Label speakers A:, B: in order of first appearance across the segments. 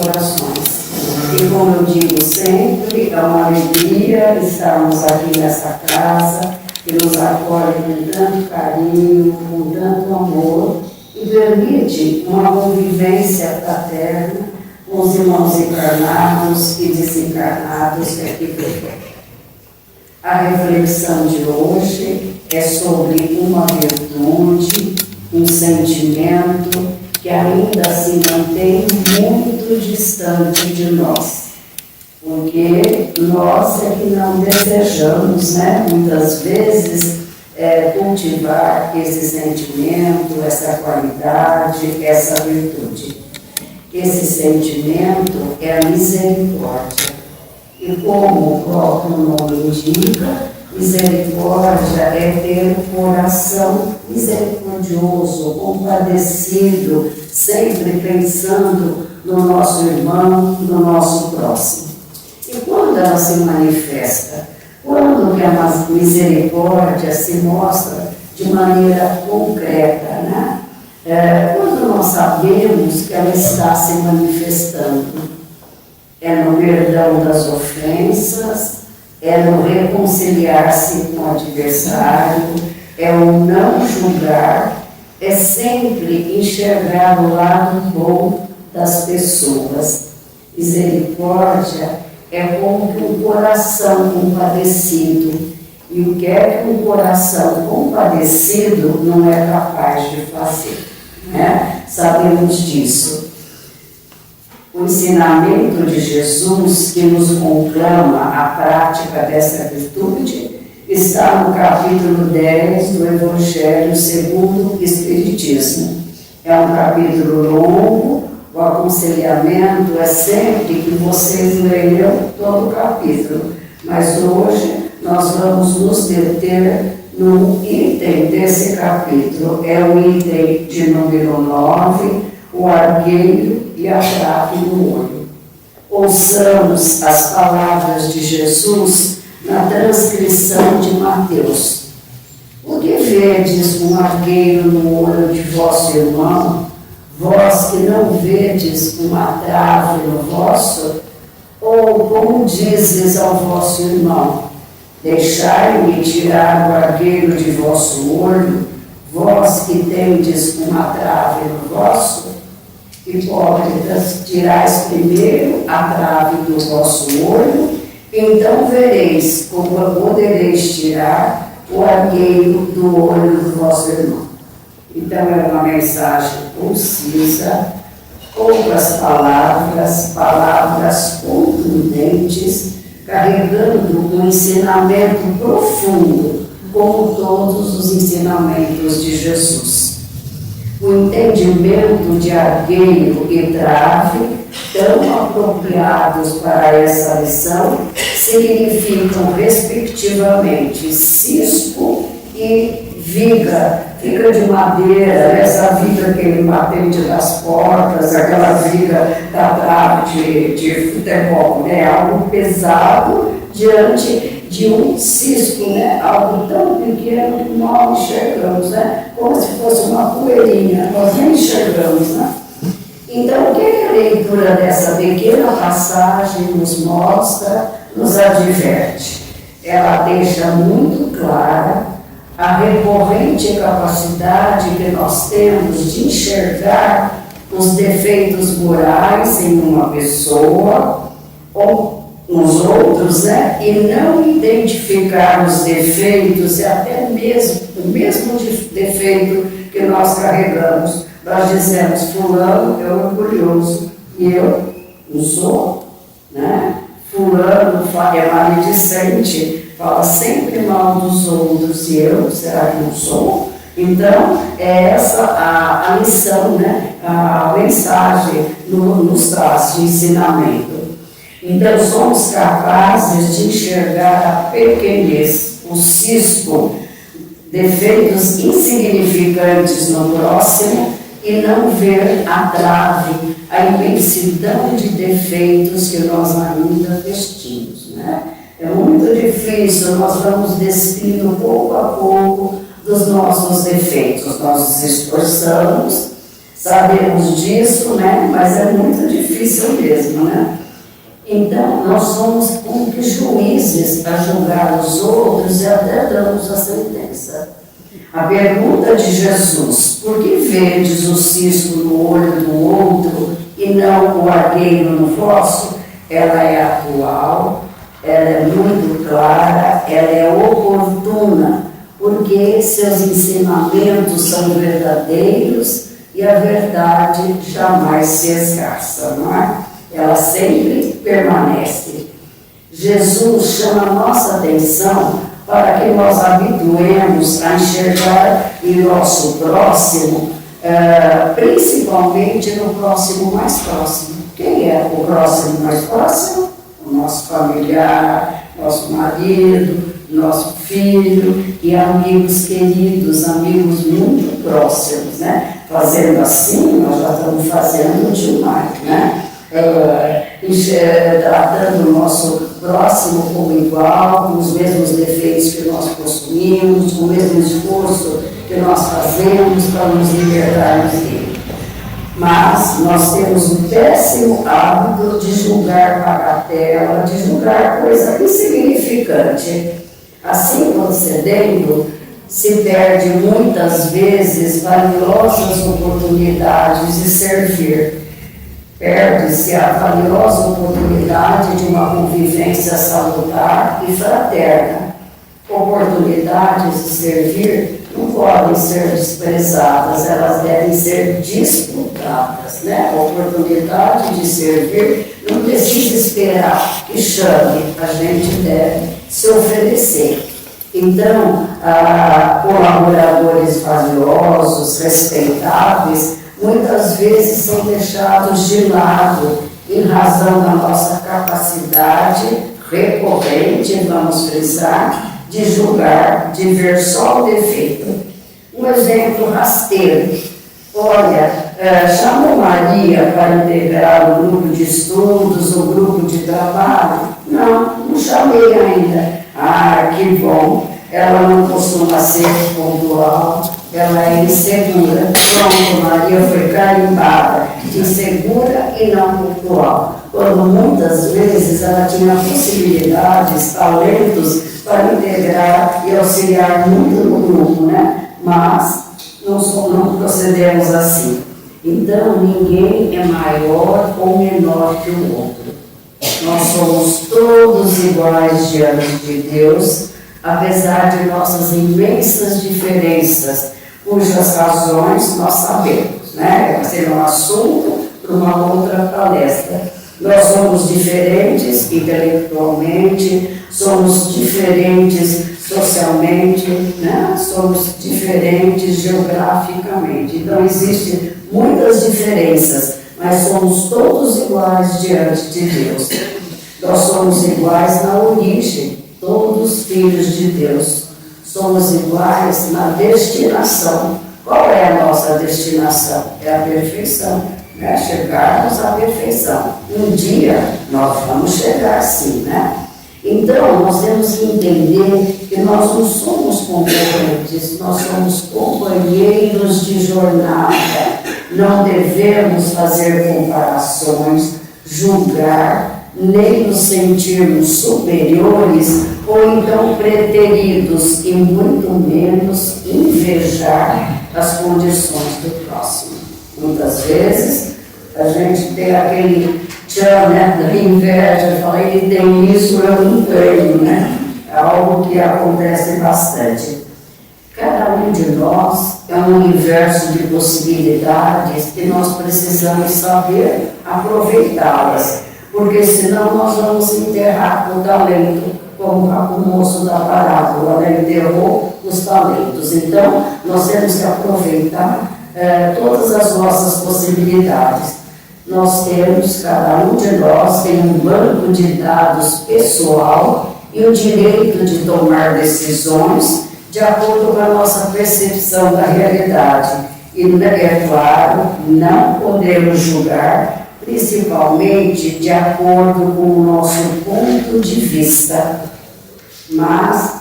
A: orações. E como eu digo sempre, é uma alegria estarmos aqui nessa casa, que nos acolhe com tanto carinho, com tanto amor, e permite uma convivência fraterna com os irmãos encarnados e desencarnados que aqui frequentam. A reflexão de hoje é sobre uma virtude, um sentimento que ainda se mantém muito distante de nós. Porque nós é que não desejamos, né, muitas vezes, cultivar esse sentimento, essa qualidade, essa virtude. Esse sentimento é a misericórdia. E como o próprio nome indica, misericórdia é ter um coração misericordioso, compadecido, sempre pensando no nosso irmão, no nosso próximo. E quando ela se manifesta? Quando que a misericórdia se mostra de maneira concreta, né? Quando nós sabemos que ela está se manifestando, é no perdão das ofensas, é no reconciliar-se com o adversário, é o não julgar, é sempre enxergar o lado bom das pessoas. Misericórdia é como que um coração compadecido. E o que é que um coração compadecido não é capaz de fazer, né? Sabemos disso. O ensinamento de Jesus, que nos conclama a prática dessa virtude, está no capítulo 10 do Evangelho segundo o Espiritismo. É um capítulo longo, o aconselhamento é sempre que vocês leiam todo o capítulo, mas hoje nós vamos nos deter no item desse capítulo. É o item de número 9, o argueiro e a trave no olho. Ouçamos as palavras de Jesus na transcrição de Mateus. O que vedes um argueiro no olho de vosso irmão, vós que não vedes uma trave no vosso? Ou como dizes ao vosso irmão, deixai-me tirar o argueiro de vosso olho, vós que tendes uma trave no vosso? Hipócritas, tirais primeiro a trave do vosso olho, então vereis como podereis tirar o argueiro do olho do vosso irmão. Então é uma mensagem concisa, poucas palavras, palavras contundentes, carregando um ensinamento profundo, como todos os ensinamentos de Jesus. O entendimento de argueiro e trave, tão apropriados para essa lição, significam, respectivamente, cisco e viga de madeira, essa viga que ele batente das portas, aquela viga da trave de futebol, né? Algo pesado diante de um cisco, né? Algo tão pequeno que nós enxergamos, né? Como se fosse uma poeirinha, nós nem enxergamos, né? Então, o que a leitura dessa pequena passagem nos mostra, nos adverte? Ela deixa muito clara a recorrente capacidade que nós temos de enxergar os defeitos morais em uma pessoa ou nos outros, né? E não identificar os defeitos e até mesmo o mesmo defeito que nós carregamos. Nós dizemos, fulano é orgulhoso e eu não sou, né? Fulano é maledicente, fala sempre mal dos outros e eu, será que não sou? Então, é essa a lição, né? A mensagem nos traz de ensinamento. Então, somos capazes de enxergar a pequenez, o cisco, defeitos insignificantes no próximo e não ver a trave, a imensidão de defeitos que nós ainda vestimos, né? É muito difícil, nós vamos despindo pouco a pouco dos nossos defeitos. Nós nos esforçamos, Sabemos disso, né? Mas é muito difícil mesmo, né? Então, nós somos como que juízes para julgar os outros e até damos a sentença. A pergunta de Jesus, por que vedes o cisco no olho do outro e não o argueiro no vosso? Ela é atual, ela é muito clara, ela é oportuna, porque seus ensinamentos são verdadeiros e a verdade jamais se esgarça, não é? Ela sempre permanece. Jesus chama a nossa atenção para que nós habituemos a enxergar em nosso próximo, principalmente no próximo mais próximo. Quem é o próximo mais próximo? O nosso familiar, nosso marido, nosso filho e amigos queridos, amigos muito próximos, né? Fazendo assim, nós já estamos fazendo demais, né? Tratando o nosso próximo como igual, com os mesmos defeitos que nós possuímos, com o mesmo esforço que nós fazemos para nos libertarmos dele. Mas nós temos o péssimo hábito de julgar bagatela, de julgar coisa insignificante. Assim procedendo, se perde muitas vezes valiosas oportunidades de servir. Perde-se a valiosa oportunidade de uma convivência salutar e fraterna. Oportunidades de servir não podem ser desprezadas, elas devem ser disputadas, né? A oportunidade de servir não precisa esperar que chame, a gente deve se oferecer. Então, colaboradores valiosos, respeitáveis, muitas vezes são deixados de lado em razão da nossa capacidade recorrente, vamos frisar, de julgar, de ver só o defeito. Um exemplo rasteiro. Olha, chamou Maria para integrar o grupo de estudos, o grupo de trabalho? Não chamei ainda. Ah, que bom. Ela não costuma ser pontual, ela é insegura. Pronto, Maria foi carimbada, insegura e não pontual. Quando muitas vezes ela tinha possibilidades, talentos para integrar e auxiliar muito no grupo, né? Mas não procedemos assim. Então, ninguém é maior ou menor que o outro. Nós somos todos iguais diante de Deus, apesar de nossas imensas diferenças, cujas razões nós sabemos, né? Vai ser um assunto para uma outra palestra. Nós somos diferentes intelectualmente, somos diferentes socialmente, né? Somos diferentes geograficamente. Então, existem muitas diferenças, mas somos todos iguais diante de Deus. Nós somos iguais na origem, todos filhos de Deus. Somos iguais na destinação. Qual é a nossa destinação? É a perfeição, né? Chegarmos à perfeição. Um dia nós vamos chegar sim, né? Então, nós temos que entender que nós não somos concorrentes, nós somos companheiros de jornada. Não devemos fazer comparações, julgar, nem nos sentirmos superiores ou então preteridos e muito menos invejar as condições do próximo. Muitas vezes a gente tem aquele tchan, né, da inveja, fala, ele tem isso, eu não tenho, né? É algo que acontece bastante. Cada um de nós é um universo de possibilidades e nós precisamos saber aproveitá-las, porque senão nós vamos enterrar o talento, como o moço da parábola, né? Enterrou os talentos. Então, nós temos que aproveitar todas as nossas possibilidades. Nós temos, cada um de nós tem um banco de dados pessoal e o direito de tomar decisões de acordo com a nossa percepção da realidade. E, é claro, não podemos julgar, principalmente de acordo com o nosso ponto de vista. Mas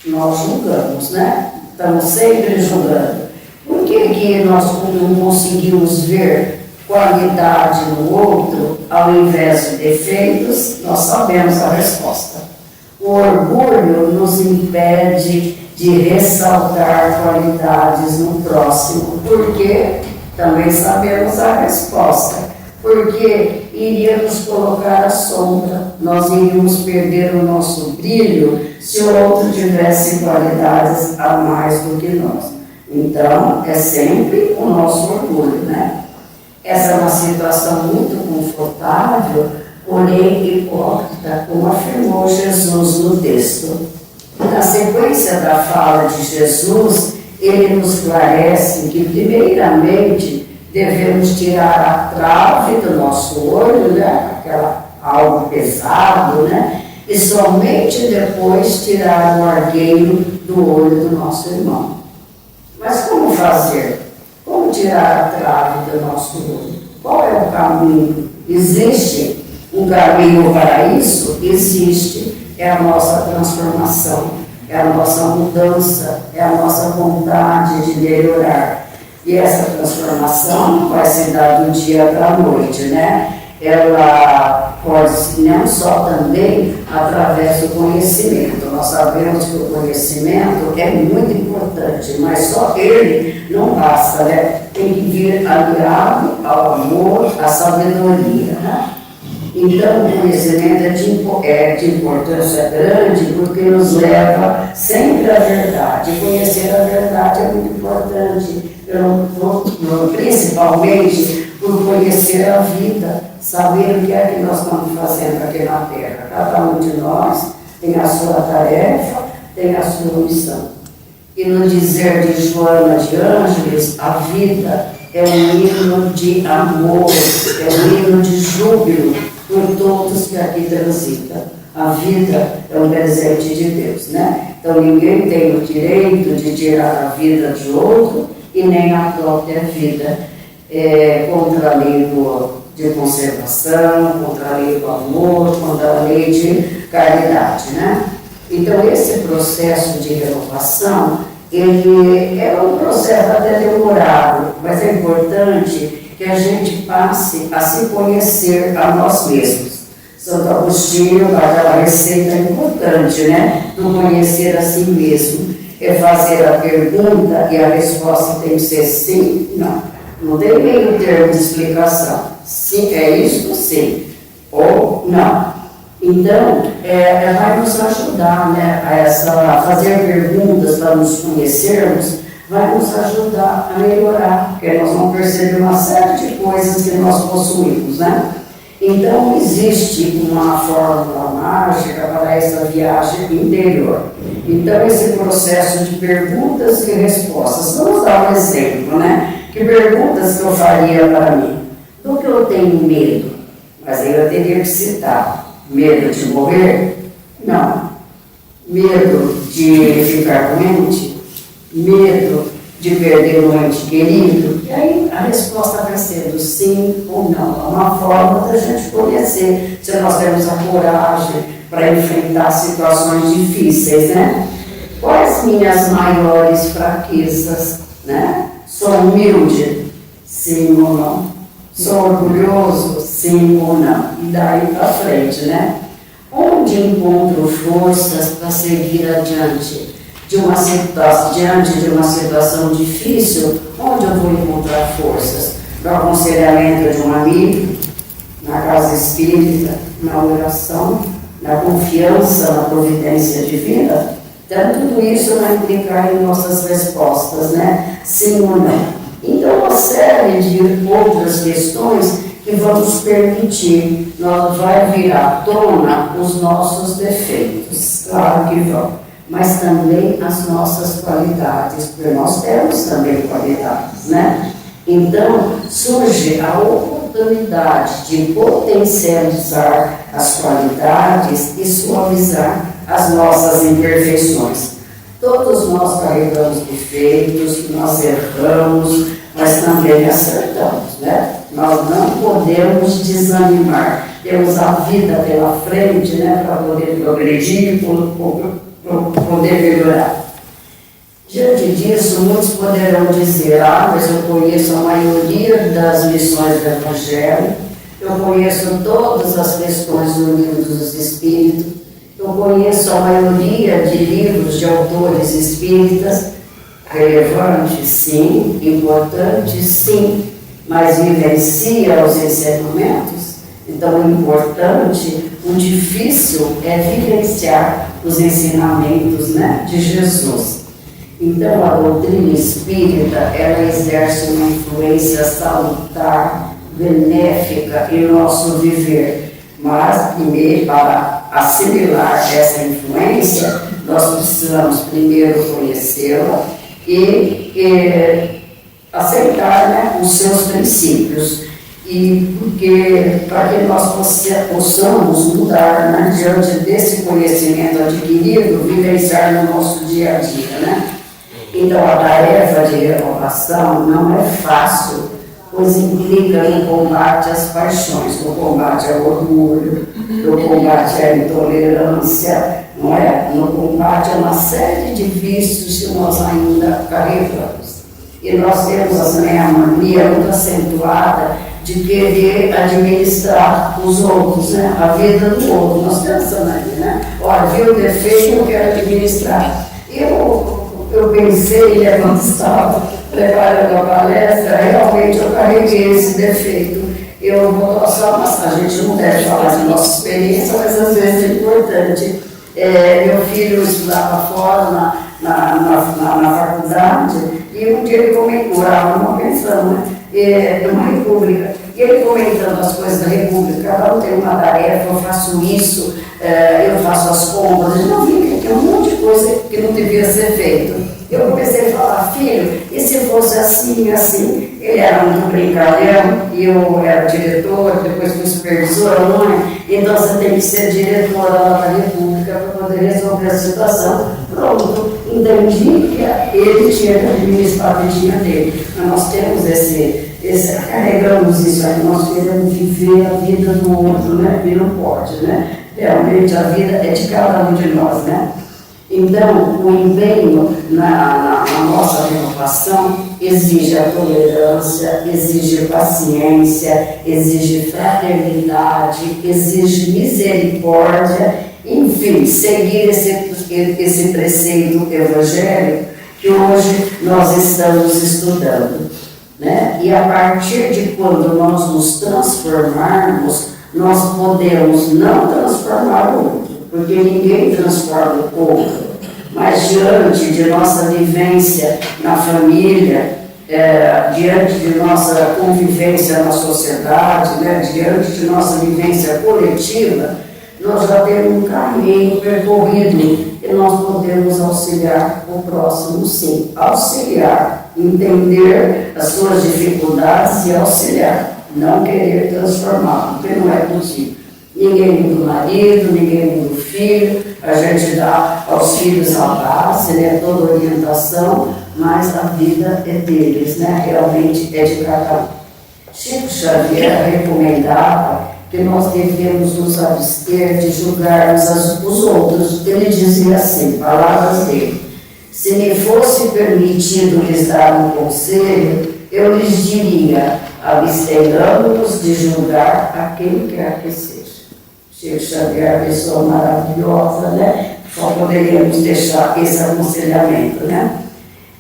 A: nós julgamos, né? Estamos sempre julgando. Por que que nós não conseguimos ver qualidade no outro, ao invés de defeitos, nós sabemos a resposta. O orgulho nos impede de ressaltar qualidades no próximo, porque também sabemos a resposta. Porque iria nos colocar à sombra, nós iríamos perder o nosso brilho se o outro tivesse qualidades a mais do que nós. Então, é sempre o nosso orgulho, né? Essa é uma situação muito confortável, porém hipócrita, como afirmou Jesus no texto. Na sequência da fala de Jesus, ele nos esclarece que, primeiramente, devemos tirar a trave do nosso olho, né? Algo pesado, né? E somente depois tirar o argueiro do olho do nosso irmão. Mas como fazer? Como tirar a trave do nosso olho? Qual é o caminho? Existe um caminho para isso? Existe. É a nossa transformação, é a nossa mudança, é a nossa vontade de melhorar. E essa transformação não vai se dar do dia para a noite, né? Ela pode não só também através do conhecimento. Nós sabemos que o conhecimento é muito importante, mas só ele não basta, né? Tem que vir aliado ao amor, à sabedoria, né? Então, o conhecimento é de importância grande porque nos leva sempre à verdade. Conhecer a verdade é muito importante, principalmente por conhecer a vida, saber o que é que nós estamos fazendo aqui na Terra. Cada um de nós tem a sua tarefa, tem a sua missão. E no dizer de Joana de Ângeles, a vida é um hino de amor, é um hino de júbilo por todos que aqui transitam. A vida é um presente de Deus, né? Então ninguém tem o direito de tirar a vida de outro e nem a própria vida, contra a lei de conservação, contra a lei do amor, contra a lei de caridade, né? Então esse processo de renovação, ele é um processo até demorado, mas é importante que a gente passe a se conhecer a nós mesmos. Santo Agostinho dá aquela receita importante, né? Do conhecer a si mesmo. É fazer a pergunta e a resposta tem que ser sim, não. Não tem meio termo de explicação. Sim, é isso, sim. Ou não. Então, vai nos ajudar, né, a fazer perguntas para nos conhecermos, vai nos ajudar a melhorar, porque nós vamos perceber uma série de coisas que nós possuímos, né? Então, existe uma fórmula mágica para essa viagem interior. Então, esse processo de perguntas e respostas. Vamos dar um exemplo, né? Que perguntas que eu faria para mim? Do que eu tenho medo? Mas aí eu teria que citar. Medo de morrer? Não. Medo de ficar doente? Medo de perder um ente querido? E aí a resposta vai sendo sim ou não. É uma forma da gente conhecer se nós temos a coragem para enfrentar situações difíceis, né? Quais minhas maiores fraquezas, né? Sou humilde? Sim ou não? Sou orgulhoso? Sim ou não? E daí para frente, né? Onde encontro forças para seguir adiante? Diante de uma situação difícil, onde eu vou encontrar forças? No aconselhamento de um amigo, na casa espírita, na oração, na confiança na providência divina? Então, tudo isso vai implicar em nossas respostas, né? Sim ou não? Então, uma série de outras questões que vão nos permitir, vai vir à tona os nossos defeitos, claro que vão. Mas também as nossas qualidades, porque nós temos também qualidades, né? Então, surge a oportunidade de potencializar as qualidades e suavizar as nossas imperfeições. Todos nós carregamos defeitos, nós erramos, mas também acertamos, né? Nós não podemos desanimar. Temos a vida pela frente, né, para poder progredir, poder melhorar. Diante disso, muitos poderão dizer: ah, mas eu conheço a maioria das lições do Evangelho, eu conheço todas as questões do livro dos Espíritos, eu conheço a maioria de livros de autores espíritas. Relevante, sim; importante, sim; mas vivencia os ensinamentos. Então, o importante, o difícil é vivenciar os ensinamentos, né, de Jesus. Então, a doutrina espírita, ela exerce uma influência salutar, benéfica em nosso viver. Mas, primeiro, para assimilar essa influência, nós precisamos primeiro conhecê-la e aceitar, né, os seus princípios. E porque, para que nós possamos mudar, né, diante desse conhecimento adquirido, vivenciar no nosso dia a dia, né? Então, a tarefa de renovação não é fácil, pois implica no combate às paixões, no combate ao orgulho, no combate à intolerância, não é? No combate a uma série de vícios que nós ainda carregamos. E nós temos assim, a mania muito acentuada de querer administrar os outros, né? A vida do outro. Nós pensamos ali, né? Olha, viu o defeito, eu quero administrar. Eu pensei, quando estava preparando a palestra, realmente eu carreguei esse defeito. Eu vou só passar, a gente não deve falar de nossa experiência, mas às vezes é importante. Meu filho estudava fora na faculdade, e um dia ele morava numa pensão, né? Numa república, e ele comentando as coisas da república: cada um tem uma tarefa, eu faço isso, eu faço as compras. Eu não vi que tem um monte de coisa que não devia ser feito. Eu comecei a falar: filho, e se fosse assim, assim? Ele era muito brincalhão, e eu era diretor, depois fui supervisora, mãe, então você tem que ser diretora lá da república para poder resolver a situação. Pronto, entendi que ele tinha que administrar a vidinha dele. Mas nós temos carregamos isso aí, nós queremos viver a vida do outro, né? E não pode, né? Realmente a vida é de cada um de nós, né? Então, o empenho na nossa renovação exige a tolerância, exige paciência, exige fraternidade, exige misericórdia, enfim, seguir esse preceito evangélico que hoje nós estamos estudando, né? E a partir de quando nós nos transformarmos, nós podemos não transformar o outro, porque ninguém transforma o outro, mas diante de nossa vivência na família, diante de nossa convivência na sociedade, né, diante de nossa vivência coletiva, nós já temos um caminho percorrido e nós podemos auxiliar o próximo, sim. Auxiliar, entender as suas dificuldades e auxiliar, não querer transformar, porque não é possível. Ninguém muda o marido, ninguém muda o filho, a gente dá aos filhos a base, né, toda a orientação, mas a vida é deles, né, realmente é de cada um. Chico Xavier recomendava que nós devemos nos abster de julgarmos os outros. Ele dizia assim, palavras dele: se me fosse permitido lhes dar um conselho, eu lhes diria: abstenhamos de julgar a quem quer que seja. Chico Xavier, pessoa maravilhosa, né? Só poderíamos deixar esse aconselhamento, né?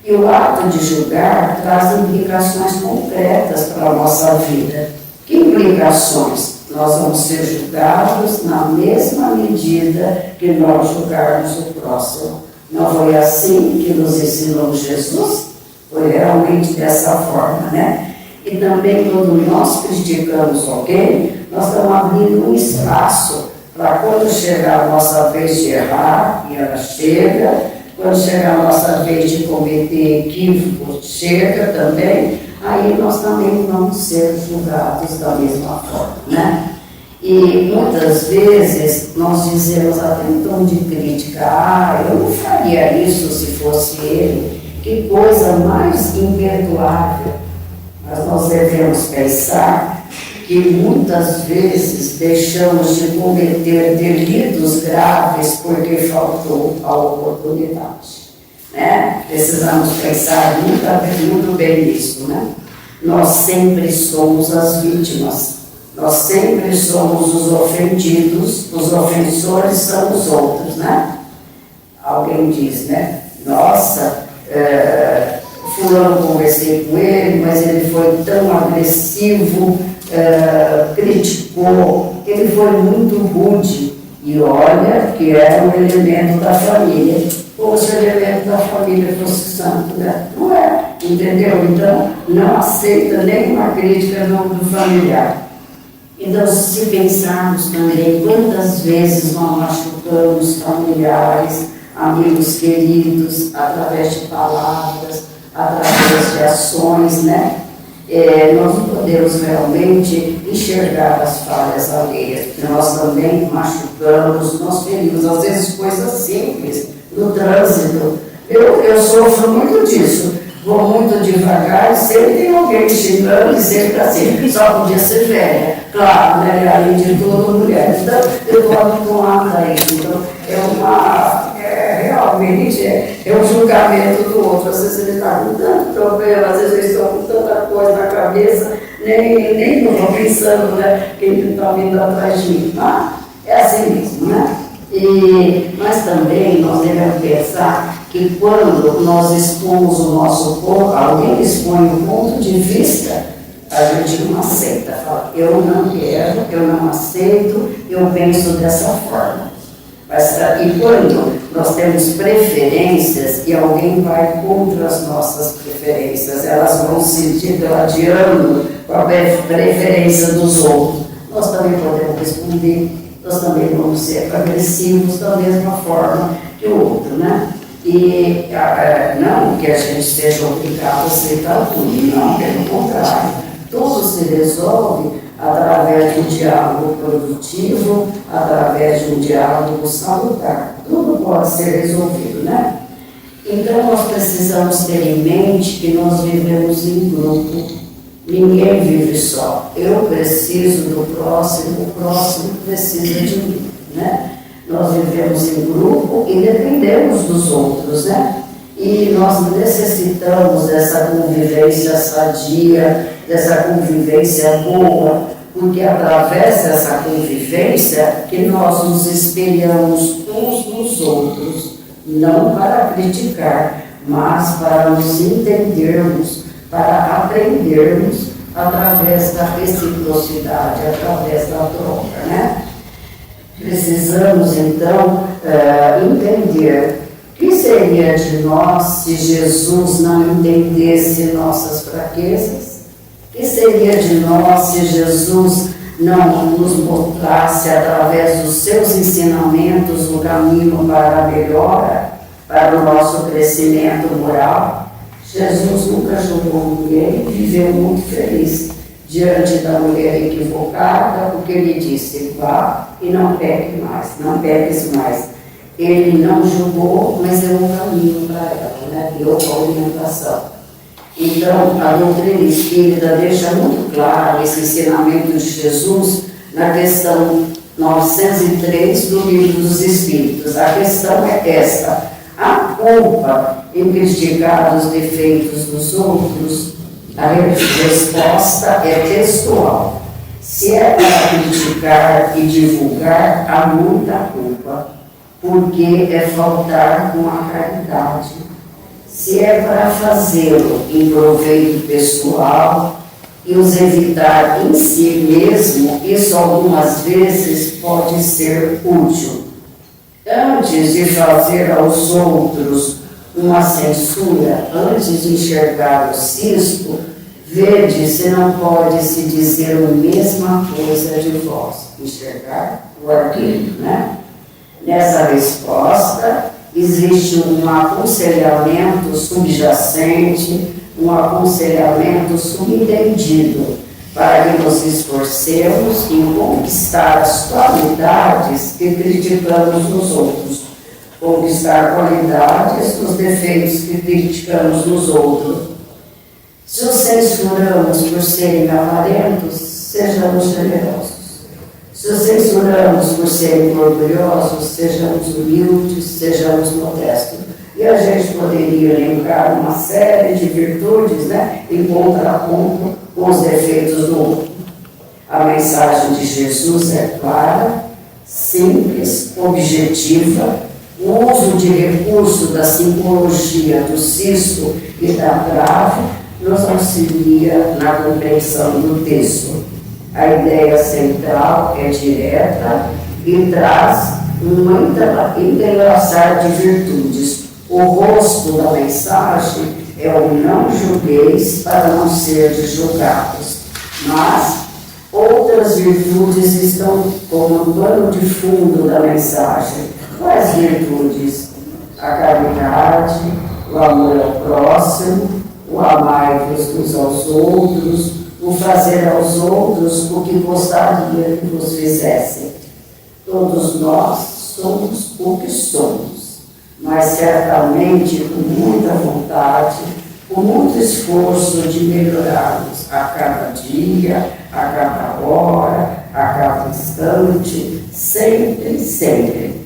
A: E o ato de julgar traz implicações concretas para a nossa vida. Que implicações? Nós vamos ser julgados na mesma medida que nós julgarmos o próximo. Não foi assim que nos ensinou Jesus? Foi realmente dessa forma, né? E também quando nós criticamos alguém, nós estamos abrindo um espaço para quando chegar a nossa vez de errar, e ela chega, quando chegar a nossa vez de cometer equívocos, chega também, aí nós também vamos ser julgados da mesma forma, né? E muitas vezes nós dizemos até em tom de crítica: eu não faria isso se fosse ele, que coisa mais imperdoável. Mas nós devemos pensar que muitas vezes deixamos de cometer delitos graves porque faltou a oportunidade. né? Precisamos pensar muito bem nisso, né? Nós sempre somos as vítimas, nós sempre somos os ofendidos, os ofensores são os outros, né? Alguém diz, né? Nossa, fulano, conversei com ele, mas ele foi tão agressivo, criticou, ele foi muito rude. E olha que era um elemento da família. Ou se o elemento da família fosse santo, né? Não é, entendeu? Então, não aceita nenhuma crítica do familiar. Então, se pensarmos também quantas vezes nós machucamos familiares, amigos queridos, através de palavras, através de ações, né? Nós não podemos realmente enxergar as falhas alheias, porque nós também machucamos, nós ferimos, às vezes coisas simples, no trânsito. Eu sofro muito disso, vou muito devagar e sempre tem alguém me xingando e sempre assim, só podia ser velha, claro, né? Além de tudo, mulher. Então, eu estou habituada a isso. Então, realmente é um julgamento do outro. Às vezes ele está com tanto problema, às vezes eu estou com tanta coisa na cabeça, nem estou pensando, né, quem está vindo atrás de mim. Mas é assim mesmo, né? Mas também nós devemos pensar que quando nós expomos o nosso corpo, alguém expõe o ponto de vista, a gente não aceita. Fala, eu não quero, eu não aceito, eu penso dessa forma. E quando nós temos preferências e alguém vai contra as nossas preferências, elas vão se digladiando com a preferência dos outros, nós também podemos responder, nós também vamos ser agressivos da mesma forma que o outro, né? E não que a gente seja obrigado a aceitar tudo, não, pelo contrário. Tudo se resolve através de um diálogo produtivo, através de um diálogo salutar. Tudo pode ser resolvido, né? Então, nós precisamos ter em mente que nós vivemos em grupo. Ninguém vive só. Eu preciso do próximo, o próximo precisa de mim, né? Nós vivemos em grupo e dependemos dos outros, né? E nós necessitamos dessa convivência sadia, dessa convivência boa, porque através dessa convivência que nós nos espelhamos uns nos outros, não para criticar, mas para nos entendermos, para aprendermos através da reciprocidade, através da troca, né? Precisamos, então, entender o que seria de nós se Jesus não entendesse nossas fraquezas? O que seria de nós se Jesus não nos mostrasse, através dos seus ensinamentos, o caminho para a melhora, para o nosso crescimento moral? Jesus nunca julgou ninguém e viveu muito feliz diante da mulher equivocada, porque ele disse, vá e não peque mais, não peques mais. Ele não julgou, mas deu um caminho para ela, né? Deu a orientação. Então, a doutrina espírita deixa muito claro esse ensinamento de Jesus na questão 903 do Livro dos Espíritos. A questão é esta: a culpa em criticar os defeitos dos outros, a resposta é textual. Se é para criticar e divulgar, há muita culpa, porque é faltar com a caridade. Se é para fazê-lo em proveito pessoal e os evitar em si mesmo, isso algumas vezes pode ser útil. Antes de fazer aos outros uma censura, antes de enxergar o cisco, vede se não pode se dizer a mesma coisa de vós. Enxergar o arguilho, né? Nessa resposta, existe um aconselhamento subjacente, um aconselhamento subentendido, para que nos esforcemos em conquistar as qualidades que criticamos nos outros, conquistar qualidades dos defeitos que criticamos nos outros. Se os censuramos por serem avarentos, sejamos generosos. Se os censuramos por serem orgulhosos, sejamos humildes, sejamos modestos. E E a gente poderia lembrar uma série de virtudes, né, em contraponto com os defeitos do mundo. A mensagem de Jesus é clara, simples, objetiva. O uso de recurso da simbologia do cisto e da trave nos auxilia na compreensão do texto. A ideia central é direta e traz um entrelaçar de virtudes. O rosto da mensagem é o não julgueis para não seres julgados, mas outras virtudes estão como pano de fundo da mensagem. Quais virtudes? A caridade, o amor ao próximo, o amar-vos uns aos outros, o fazer aos outros o que gostaria que vos fizessem. Todos nós somos o que somos, mas certamente com muita vontade, com muito esforço de melhorarmos a cada dia, a cada hora, a cada instante, sempre, sempre.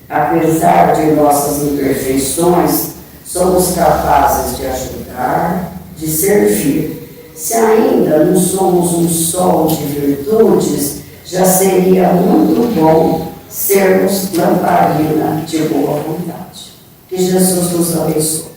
A: Apesar de nossas imperfeições, somos capazes de ajudar, de servir. Se ainda não somos um sol de virtudes, já seria muito bom sermos lamparina de boa vontade. Que Jesus nos abençoe.